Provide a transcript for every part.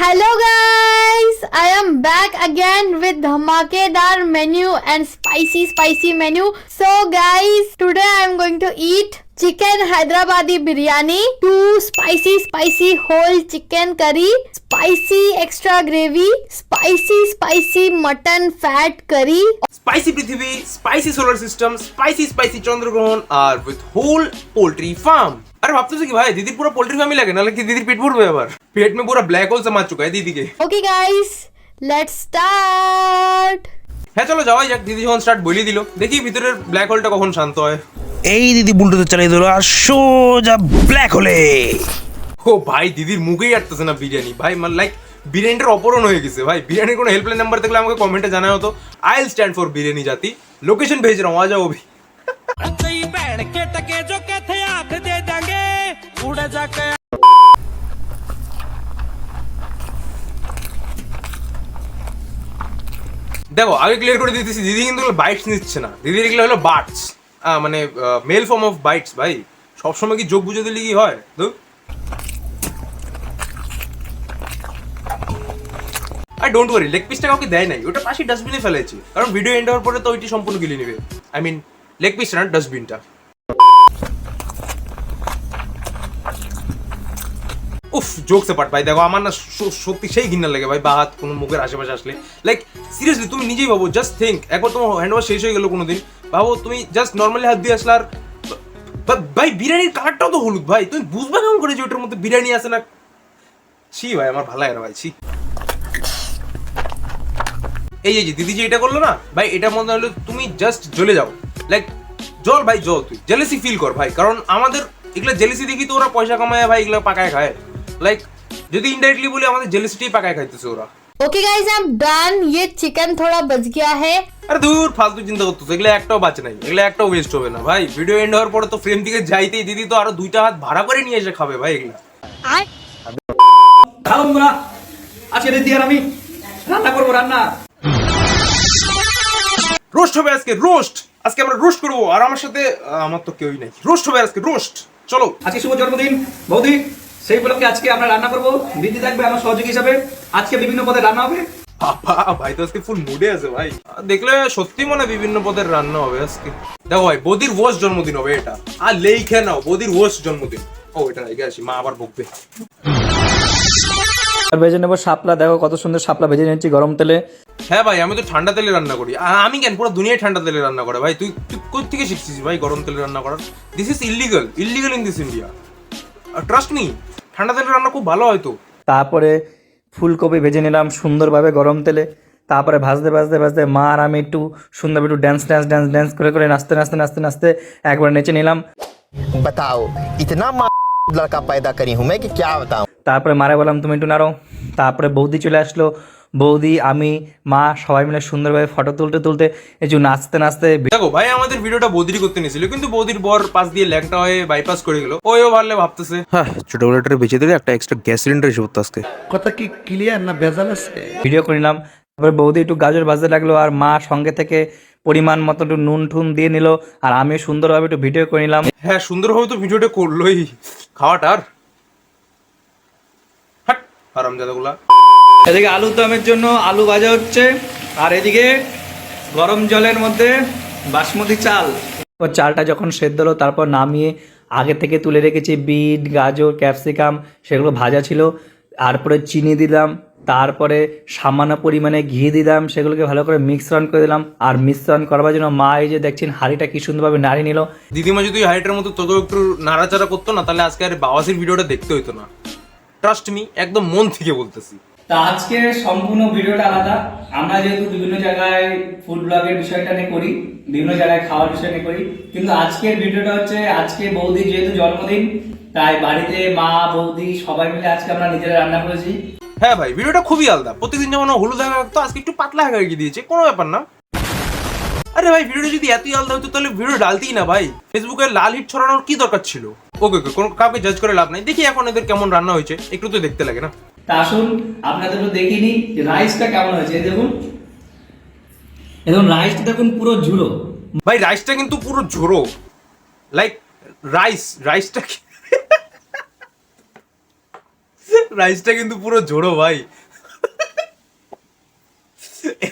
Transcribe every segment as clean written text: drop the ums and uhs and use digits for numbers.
Hello guys, I am back again with dhamakedar menu and spicy menu. So guys, today I am going to eat chicken Hyderabadi biryani, 2 spicy whole chicken curry, spicy extra gravy, spicy mutton fat curry, spicy Prithvi, spicy solar system, spicy Chandragrahan are with whole poultry farm. अरे भाबते कि भाई दीदी पूरा poultry farm ही लगे ना, लेकिन दीदी पेट भर गया बार पेट में पूरा ब्लैक होल समा चुका है दीदी के। Okay guys, let's start. হ্যাঁ চলো যাওয়াই যাক। দিদি যখন স্টার্ট বলি দিল, দেখি ভিতরের ব্ল্যাক হোলটা কখন শান্ত হয়। এই দিদি বুলডোজার চালিয়ে দিল আর সোজা ব্ল্যাক হোলে। ও ভাই দিদির মুখেই আটতেছে না বিরিয়ানি। ভাই মানে লাইক বিরিয়ানিটার অপহরণ হয়ে গেছে। ভাই বিরিয়ানির কোনো হেল্পলাইন নাম্বার থাকলে আমাকে কমেন্টে জানাও তো। I will stand for biryani জাতি। লোকেশন भेज रहा हूं, आ जाओ अभी। দেখো আগে ক্লিয়ার করে দিতেছি, দিদি কিন্তু বাইটস নিচ্ছে না, দিদির এগুলো হলো বার্ডস, মানে মেল ফর্ম অফ বাইটস। ভাই সবসময় কি যোগ বুঝে দিলে কি হয়? আর ডোন্ট ওয়ারি, লেগ পিসটা কাউকে দেয় নাই, ওটা পাশে ডাস্টবিনে ফেলেছি, কারণ ভিডিও এন্ড হওয়ার পরে তো ওইটি সম্পূর্ণ গিলে নেবে। আই মিন লেগ পিসটা না, ডাস্টবিনটা। উফ জোকস অ্যাপার্ট ভাই, দেখো আমার না সত্যি সেই ঘৃণা লাগে ভাই বা হাত কোনো মুখের আশেপাশে আসলে। লাইক সিরিয়াসলি তুমি নিজেই ভাবো, জাস্ট থিঙ্ক, একবার তোমার হ্যান্ড ওয়াশ শেষ হয়ে গেল কোনোদিন, ভাবো তুমি জাস্ট নর্মালি হাত দিয়ে আসলে আর ভাই বিরিয়ানির কালারটাও তো হলুদ। ভাই তুমি বুঝবে কেমন করে যে ওটার মধ্যে বিরিয়ানি আছে না? ছি ভাই আমার ভালো লাগে না ভাই, ছি। এই যে দিদি যে এটা করলো না ভাই, এটার মধ্যে হলো তুমি জাস্ট জ্বলে যাও। লাইক জল ভাই জল, তুই জেলেসি ফিল কর ভাই, কারণ আমাদের এগুলা জেলেসি দেখি তো ওরা পয়সা কামায় ভাই, এগুলো পাকায় খায়। লাইক যদি ইনডাইরেক্টলি বলি আমাদের জেলেসিটাই পাকায় খাইতেছে ওরা। Okay guys, I'm done. ये चिकन थोड़ा बच गया है। আরে দূর ফালতু চিন্তা করতেছে, এগুলো একটাও বাঁচে নাই, এগুলো একটাও ওয়েস্ট হবে না ভাই। ভিডিও এন্ড হওয়ার পরে তো ফ্রেম দিকে যাইতেই দিদি তো আরো 2টা হাত ভাড়া করে নিয়ে এসে খাবে ভাই এগুলো। বন্ধুরা আজকে রেডি আর আমি রান্না করবো। রান্না রোস্ট হবে আজকে, রোস্ট। আজকে আমরা রোস্ট করবো, আর আমার সাথে আমার তো কেউই নাই। রোস্ট হবে আজকে, রোস্ট। চলো আজকে শুভ জন্মদিন বৌদি, সেই উপলক্ষে আজকে আমরা রান্না করবো। দিদি থাকবে আমার সহযোগী হিসাবে। আজকে বিভিন্ন পদের রান্না হবে। বাবা ভাই তো আজকে ফুল মুডে আছে ভাই, দেখলে সত্যি মনে বিভিন্ন পদের রান্না হবে আজকে। দেখো ভাই বৌদির ওয়ার্স্ট জন্মদিন হবে এটা, আর লেখে নাও বৌদির ওয়ার্স্ট জন্মদিন। ও এটা রেখে আসি, মা আবার বকবে। ভেজে নেবো শাপলা, দেখো কত সুন্দর শাপলা ভেজে নিচ্ছি গরম তেলে। হ্যাঁ ভাই আমি তো ঠান্ডা তেলে রান্না করি। আমি কেন, পুরো দুনিয়ায় ঠান্ডা তেলে রান্না করে ভাই। তুই কোথা থেকে শিখছিস ভাই গরম তেলে রান্না করার? This is illegal in this India, trust me. ঠান্ডা তেলে রান্না খুব ভালো হয় তো। তারপরে ফুলকপি ভেজে নিলাম সুন্দরভাবে গরম তেলে। তারপরে ভাজতে মা আর আমি একটু সুন্দরভাবে একটু ড্যান্স করে নাচতে একবার নেচে নিলাম। बताओ इतना लड़का पैदा करी हूं मैं कि क्या बताऊं। তারপরে মারে বললাম তুমি একটু নাড়ো। তারপরে বৌদি চলে আসলো, বৌদি আমি মা সবাই মিলে সুন্দরভাবে ফটো তুলতে একটু নাচতে। দেখো ভাই আমাদের ভিডিওটা বৌদিরই করতে নিয়েছিল, কিন্তু বৌদির বর পাশ দিয়ে ল্যাংটা হয়ে বাইপাস করে গেল। ওইও ভাবলে ভাবতেছে হ্যাঁ ছোটবেলাটারে বেঁচে দিলে একটা এক্সট্রা গ্যাস সিলিন্ডার এসে পড়তো আজকে। কথা কি ক্লিয়ার না ভেজাল আছে? ভিডিও করে নিলাম। তারপরে বৌদি একটু গাজর ভাজতে লাগলো, আর মা সঙ্গে থেকে পরিমাণ মতো একটু নুন ঠুন দিয়ে নিল, আর আমি সুন্দরভাবে একটু ভিডিও করে নিলাম। হ্যাঁ সুন্দরভাবে তো ভিডিওটা করলোই, খাওয়াটার হাট হারামজাদাগুলা। এদিকে আলুর দমের জন্য আলু ভাজা হচ্ছে, আর এদিকে গরম জলের মধ্যে বাসমতি চাল। ও চালটা যখন সেদ্ধ হলো তারপর নামিয়ে আগে থেকে তুলে রেখেছি বিট গাজর ক্যাপসিকাম, সেগুলো ভাজা ছিল। তারপরে চিনি দিলাম, তারপরে সামান্য পরিমাণে ঘি দিলাম, সেগুলোকে ভালো করে মিশ্রণ করে দিলাম। আর মিশ্রণ করবার জন্য মা এই যে দেখছেন হাঁড়িটা কি সুন্দরভাবে নাড়িয়ে নিল। দিদিমা যদি হাইটের মতো তত একটু নাড়াচাড়া করতো না, তাহলে আজকে আর বাবাসির ভিডিওটা দেখতে হইতো না। ট্রাস্ট মি, একদম মন থেকে বলতেছি। তা আজকে সম্পূর্ণ ভিডিওটা আলাদা। আমরা যেহেতু বিভিন্ন জায়গায় ফুড ব্লগের বিষয়টা নিয়ে করি, বিভিন্ন জায়গায় খাওয়ার বিষয় নিয়ে করি, কিন্তু আজকের ভিডিওটা হচ্ছে আজকে বৌদির যেহেতু জন্মদিন, তাই বাড়িতে মা বৌদি সবাই মিলে আজকে আমরা নিজেরা রান্না করেছি। হ্যাঁ ভাই ভিডিওটা খুবই আলাদা। প্রত্যেকদিন যেমন হলুদ হাগা রাখতো, আজকে একটু পাতলা হাগা রেখে দিয়েছে, কোনো ব্যাপার না। আরে ভাই ভিডিওটা যদি এতই আলাদা হতো তাহলে ভিডিও ডালতেই না ভাই। ফেসবুকে লাল হিট ছড়ানোর কি দরকার ছিল? ওকে কোনো কাউকে জাজ করে লাভ নাই। দেখি এখন এদের কেমন রান্না হয়েছে, একটু তো দেখতে লাগে না? তা আসুন আপনাদের একটু দেখিনি রাইসটা কেমন হয়েছে। দেখুন রাইসটা দেখুন পুরো ঝুড়ো। ভাই রাইসটা কিন্তু পুরো ঝোড়ো, লাইক রাইসটা রাইসটা কিন্তু পুরো জোড়ো ভাই।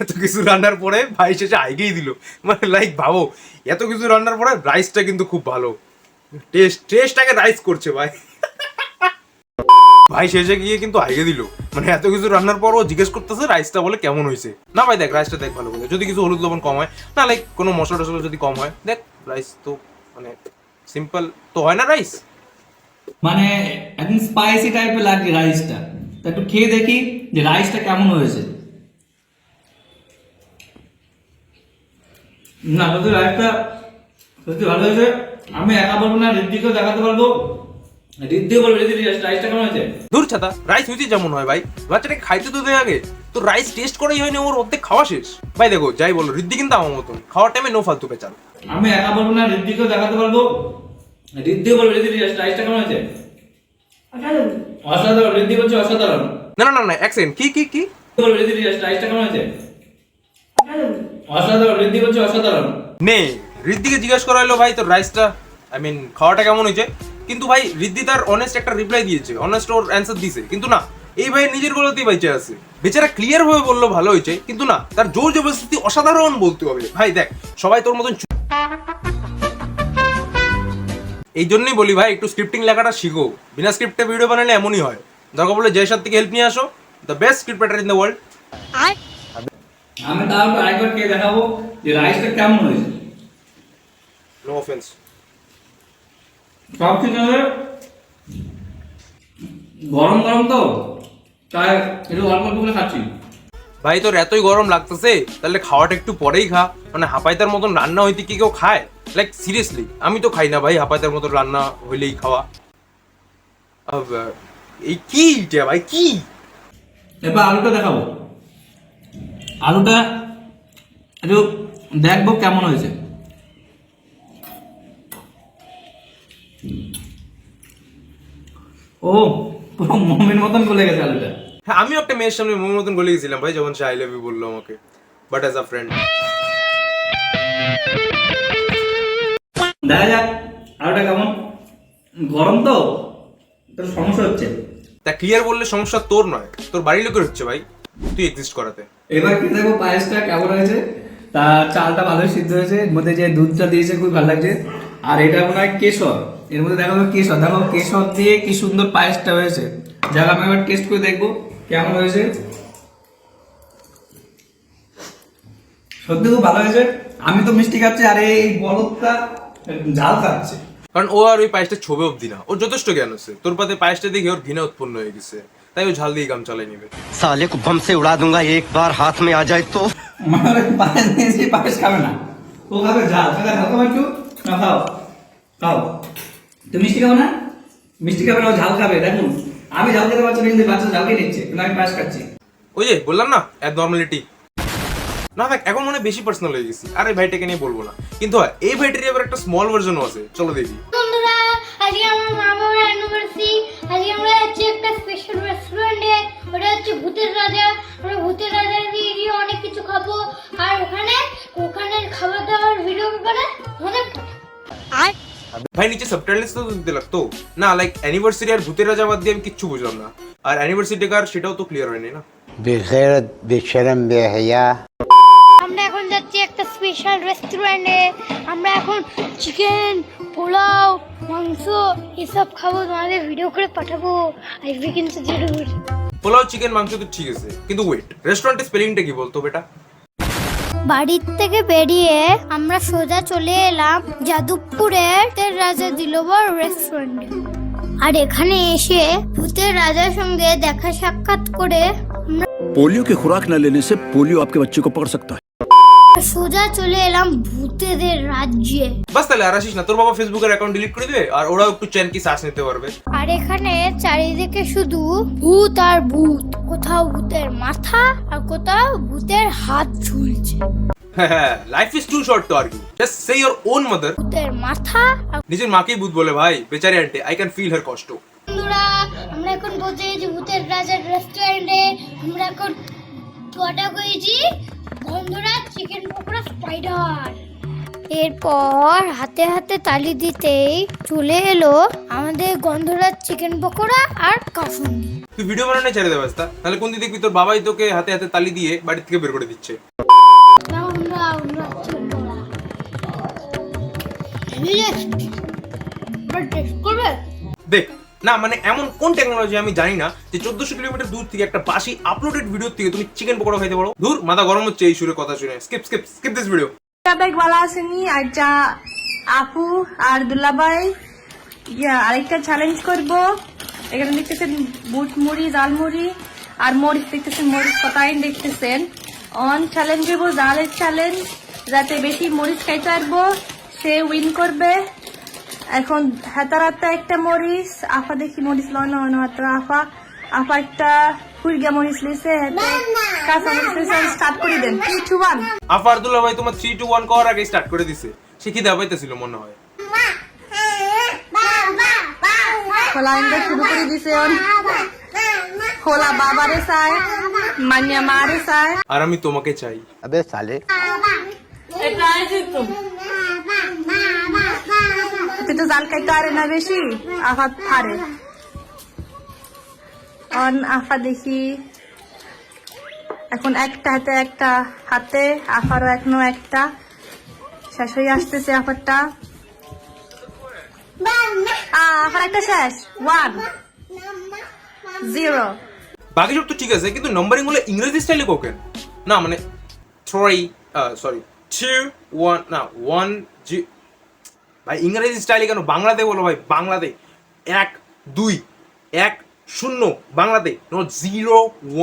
এত কিছু রান্নার পরে ভাই শেষে আইগেই দিল, মানে লাইক ভাবো এত কিছু রান্নার পরে রাইসটা কিন্তু খুব ভালো, টেস্টটাকে রাইস করছে ভাই। ভাই শেষে গিয়ে কিন্তু আইগে দিল, মানে এত কিছু রান্নার পর ও জিজ্ঞেস করতেছে রাইসটা বলে কেমন হয়েছে। না ভাই দেখ রাইসটা দেখ ভালো করে, যদি কিছু হলুদ লবণ কম হয়, না লাইক কোনো মশলা টসলা যদি কম হয়, দেখ রাইস তো মানে সিম্পল তো হয় না রাইস। মানে একদম স্পাইসি টাইপের লাগে রাইসটা। তা একটু খেয়ে দেখি যে রাইসটা কেমন হয়েছে। না যদি রাইসটা সত্যি ভালো হয়েছে, আমি একা বলবো না, ঋদ্ধিকেও দেখাতে পারবো, ঋদ্ধিও বলবো ঋদ্ধি রাইসটা কেমন হয়েছে। দূর ছাতা, রাইস হয়েছে যেমন হয় ভাই, বাচ্চাটাকে খাইতে তো দেয় আগে, তো রাইস টেস্ট করাই হয়নি, ওর অর্ধেক খাওয়া শেষ। ভাই দেখো যাই বলো ঋদ্ধি কিন্তু আমার মতন খাওয়ার টাইমে নো ফালতু পেঁচাল। আমি একা বলবো না, ঋদ্ধিকেও দেখাতে পারবো, ঋদ্ধিও বলবো ঋদ্ধি রাইসটা কেমন হয়েছে। অসাধারণ, ঋদ্ধি বলছে অসাধারণ। না না না না এক সেকেন্ড, কি কি কি বলবো ঋদ্ধি রাইসটা কেমন হয়েছে। অসাধারণ, ঋদ্ধি বলছে অসাধারণ। নে ঋদ্ধিকে জিজ্ঞেস করা হলো ভাই তোর রাইসটা আই মিন খাওয়াটা কেমন হয়েছে, কিন্তু ভাই ঋদ্ধি তার অনেস্ট একটা রিপ্লাই দিয়েছে, অনেস্ট ওর অ্যান্সার দিয়েছে, কিন্তু না এই ভাই নিজের গলাতেই বাইচে আছে। বেচারা ক্লিয়ার ভাবে বললো ভালো হয়েছে, কিন্তু না তার জোর জবরদস্তি অসাধারণ বলতে হবে। ভাই দেখ সবাই তোর মতন এই জন্যই বলি ভাই একটু স্ক্রিপ্টিং লেখাটা শিখো, বিনা স্ক্রিপ্টে ভিডিও বানালে এমনই হয়। দরকার বলে জয়সাদ থেকে হেল্প নিয়ে আসো, the best script writer in the world. আমি তারপর আরেকবার খেয়ে দেখাবো যে রাইসটা কেমন হয়েছে। No offence. সব ঠিক আছে, গরম গরম তো তাই একটু অল্প অল্প করে খাচ্ছি। ভাই তোর এতই গরম লাগতেছে তাহলে খাওয়াটা একটু পরেই খা, মানে হাঁপাইতার মতন রান্না হইতে কি কেউ খায়? লাইক সিরিয়াসলি আমি তো খাই না ভাই হাঁপাইতার মতন রান্না হইলেই খাওয়া। এই কি এটা ভাই কি? এবার আলুটা দেখাবো, আলুটা একটু দেখবো কেমন হয়েছে। ও পুরো মমির মতন গলে গেছে আলুটা। হ্যাঁ আমিও একটা মেয়ের সামনে মোর মতন গলে গেছিলাম ভাই যখন সে আই লাভ ইউ বললো আমাকে, বাট অ্যাজ আ ফ্রেন্ড। দেখা যাক আলুটা কেমন, গরম তো তোর সমস্যা হচ্ছে। তা ক্লিয়ার বললে সমস্যা তোর নয়, তোর বাড়ির লোকের হচ্ছে ভাই, তুই এক্সিস্ট করাতে। এবার খেয়ে দেখবো পায়েসটা কেমন হয়েছে। তা চালটা ভালোই সিদ্ধ হয়েছে, এর মধ্যে যে দুধটা দিয়েছে খুব ভালো লাগছে। আর এটা মনে হয় কেশর, এর মধ্যে দেখাবো কেশর, দেখো কেশর দিয়ে কি সুন্দর পায়েসটা হয়েছে। যাক আমি এবার টেস্ট করে দেখবো কেমন হয়েছে। সত্যি খুব ভালো হয়েছে। আমি তো মিষ্টি খাচ্ছি আর এই বলদটা ঝাল খাচ্ছে। কারণ ও আর ওই পায়েসটা ছোবে অব্দি না, ওর যথেষ্ট জ্ঞান আছে, তোর পাতে পায়েসটা দেখে ওর ঘৃণা উৎপন্ন হয়ে গেছে, তাই ও ঝাল দিয়ে কাম চালাই নিবে। साले को बम से उड़ा दूंगा एक बार हाथ में आ जाए तो। আমার পায়েস নিয়েছি, পায়েস খাবে না, ও খাবে ঝাল। খাবে ঝাল খাবে একটু, না খাও খাও। তুমি মিষ্টি খাবে না, মিষ্টি খাবে না, ও ঝাল খাবে। দেখুন আমি ঝাল খেতে পারছি না, কিন্তু বাচ্চা ঝাল খেয়ে নিচ্ছে, কিন্তু আমি পায়েস খাচ্ছি। ওই যে বললাম না এক নর্মালিটি না দেখ, এখন মনে হয় বেশি পার্সোনাল হয়ে গেছি, আর এই ভাইটাকে নিয়ে বলবো না, কিন্তু হ্যাঁ এই ভাইটারই আবার একটা স্মল ভার্সনও আছে, চলো দেখি। বন্ধুরা আজকে আমার মা বাবার অ্যানিভার্সারি, আজকে আমরা যাচ্ছি একটা স্পেশাল রেস্টুরেন্টে, ওটা হচ্ছে ভূতের রাজা। আমরা ভূতের রাজা দিয়ে অনেক কিছু খাবো, আর ওখানে খাবার দাবার ভিডিও করে আমাদের আর ভাই নিচে সাবটাইটেলস তো দিতে লাগতো না, লাইক অ্যানিভার্সারি আর ভূতের রাজা বাদ দিয়ে আমি কিচ্ছু বুঝলাম না, আর অ্যানিভার্সারি ডে কার সেটাও তো ক্লিয়ার হয়নি না। बेगैरत बेशरम बेहया। আমরা এখন যাচ্ছি একটা স্পেশাল রেস্টুরেন্টে, আমরা এখন চিকেন পোলাও মাংস এসব খাবো, তোমাদের ভিডিও করে পাঠাবো। আইভি কিন্তু জরুর। পোলাও চিকেন মাংস তো ঠিক আছে, কিন্তু ওয়েট রেস্টুরেন্টের স্পেলিংটা কি বলতো বেটা? বাড়ির থেকে বেরিয়ে আমরা সোজা চলে এলাম যাদবপুরের ভূতের রাজা দিলবর রেস্টুরেন্টে। আর এখানে এসে ভূতের রাজার সঙ্গে দেখা সাক্ষাৎ করে पोलियो की खुराक न लेने से पोलियो आपके बच्चे को पकड़ सकता है। সোজা চলে এলাম ভূতেদের রাজ্যে। বাস তাহলে আর আসিস না, তোর বাবা ফেসবুকের অ্যাকাউন্ট ডিলিট করে দেবে, আর ওরাও একটু চ্যান কি শ্বাস নিতে পারবে। আর এখানে চারিদিকে শুধু ভূত আর ভূত, কোথাও ভূতের মাথা আর কোথাও ভূতের হাত ঝুলছে। হ্যাঁ life is too short to argue, just say your own mother. ভূতের মাথা আর নিজের মাকেই ভূত বলে ভাই, বেচারি aunty, I can feel her কষ্ট। বন্ধুরা আমরা এখন পৌঁছে গেছি ভূতের রাজার রেস্টুরেন্টে। আমরা এখন অর্ডার করেছি গন্ধরাজ চিকেন পকোড়া স্পাইডার। এরপর হাতে হাতে তালি দিতেই চলে এলো আমাদের গন্ধরাজ চিকেন পকোড়া আর কাসুন্দি। তুই ভিডিও বানানো ছেড়ে দে বাস্তা, তাহলে কোন দিন দেখবি তোর বাবাই তোকে হাতে হাতে তালি দিয়ে বাড়ি থেকে বের করে দিচ্ছে। দেখ না মানে এমন কোন টেকনোলজি আমি জানি না যে 1400 কিলোমিটার দূর থেকে একটা বাসি আপলোডেড ভিডিও থেকে তুমি চিকেন পকোড়া খাইতে পারো। দূর মাথা গরম হচ্ছে এই সুরে কথা শুনে। Skip skip skip this video. Bag বলা আসেনি আর যা আপু আর দুলাভাই আরেকটা চ্যালেঞ্জ করব। এখানে দেখতেছেন বুট মুড়ি, জাল মুড়ি আর মরিচ দেখতেছেন, মরিচ কতাইন দেখতেছেন। অন চ্যালেঞ্জ দেবো, জালের চ্যালেঞ্জ, যাতে বেশি মরিচ খাইতে পারবো সে উইন করবে। এখন হাতারাতে একটা মরিচ, আফা দেখি মরিচ লয় না হাতারা, আফা একটা হুইগা মরিচ লিছে, কাঁচা মরিচ লিছে। স্টার্ট করে দেন 3 2 1। আফা আব্দুল্লাহ ভাই তোমার 3 2 1 করার আগে স্টার্ট করে দিছে। সে কি দেওয়া পাইতেছিল মনে হয়। খোলা ইন্ডা শুরু করে দিছে। খোলা বাবারে চায়, মানিয়া মারে চায়। আর আমি তোমাকে চাই। अबे साले তুই তো জাল খাইতে আরে না বেশি, আফা পারে। অন আফা দেখি এখন একটা হাতে আফারও এখনো একটা শেষ হয়ে আসতেছে। আফারটা আফার একটা শেষ। 1 0। বাকি সব তো ঠিক আছে, কিন্তু নাম্বারিং গুলো ইংরেজি স্টাইলে কোকেন না, মানে 3 সরি 2 1 না 1 ভাই ইংরেজি স্টাইলে কেন? বাংলাতে বলো ভাই, বাংলাতে 1 2 1 0 বাংলাতে, নো 0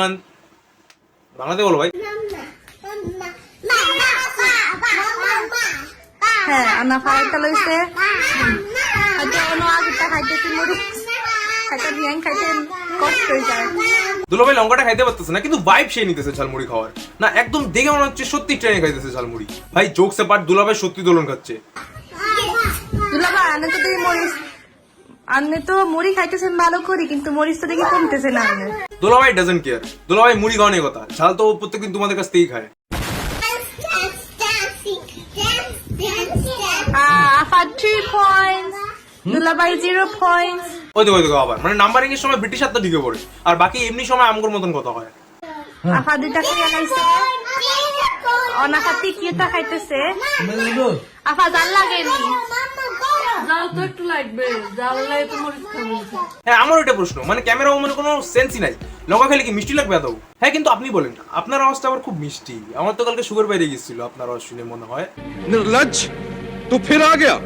1 বাংলাতে বলো ভাই। হ্যাঁ আনাফা একটা লইছে। হয়তো অন্য আগেরটা খাইতেছি মরিচ খাইতে রিয়াং খাইতে কষ্ট হয়ে যায়। দুলো ভাই লঙ্কাটা খাইতে পারতেছে না, কিন্তু ভাইব সে নিতেছে ঝালমুড়ি খাওয়ার। না একদম দেখে মনে হচ্ছে সত্যি ট্রেনে খাইতেছে ঝালমুড়ি। ভাই জোকস অ্যাপার্ট, দুলা ভাই সত্যি দোলন খাচ্ছে। দুলাভাই আনে তো মুড়ি খাইতেছেন ভালো করি, কিন্তু মরিচ তো দেখি কমতেছে না। আনে দুলা ভাই ডাজন্ট কেয়ার। দুলা ভাই মুড়ি খাওয়ানোর কথা, ঝাল তো প্রত্যেকদিন তোমাদের কাছ থেকেই খায়। আফা 2 পয়েন্টস, দুলাভাই 0 পয়েন্টস। ওই দেখো আবার মানে নাম্বারিং এর সময় ব্রিটিশ হাতটা ঢুকে পড়ে, আর বাকি এমনি সময় আমগোর মতন কথা হয়। আফা 2টা খেয়ে খাইছে, অনাফা 3টা খাইতেছে। আফা জাল লাগেনি, জাল তো একটু লাগবে, জাল লাগে তো মরিচ খাবে। হ্যাঁ আমার ওইটা প্রশ্ন, মানে ক্যামেরা মানে কোনো সেন্সই নাই, লঙ্কা খেলে কি মিষ্টি লাগবে এত? হ্যাঁ কিন্তু আপনি বলেন আপনার আওয়াজটা আবার খুব মিষ্টি। আমার তো কালকে সুগার বাইরে গেছিল আপনার আওয়াজ শুনে মনে হয়। निर्लज तो फिर आ गया।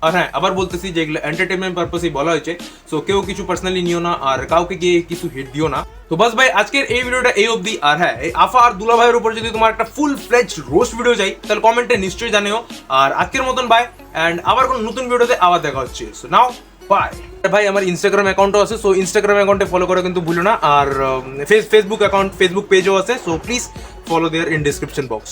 আর হ্যাঁ আবার বলতেছি যে এগুলো এন্টারটেনমেন্ট পারপাসেই বলা হয়েছে, সো কেউ কিছু পার্সোনালি নিও না আর কাউকে গিয়ে কিছু হিট দিও না। তো বাস ভাই আজকের এই ভিডিওটা এই অবধি। আর হ্যাঁ এই আফা আর দুলা ভাইয়ের উপর যদি তোমার একটা ফুল ফ্লেজ রোস্ট ভিডিও চাই তাহলে কমেন্টে নিশ্চয়ই জানিও। আর আজকের মতন বাই, অ্যান্ড আবার কোনো নতুন ভিডিওতে আবার দেখা হচ্ছে। So now bye. ভাই আমার ইনস্টাগ্রাম অ্যাকাউন্টও আছে, সো ইনস্টাগ্রাম অ্যাকাউন্টে ফলো করে কিন্তু ভুলো না। আর ফেসবুক পেজও আছে, so please follow there in description box.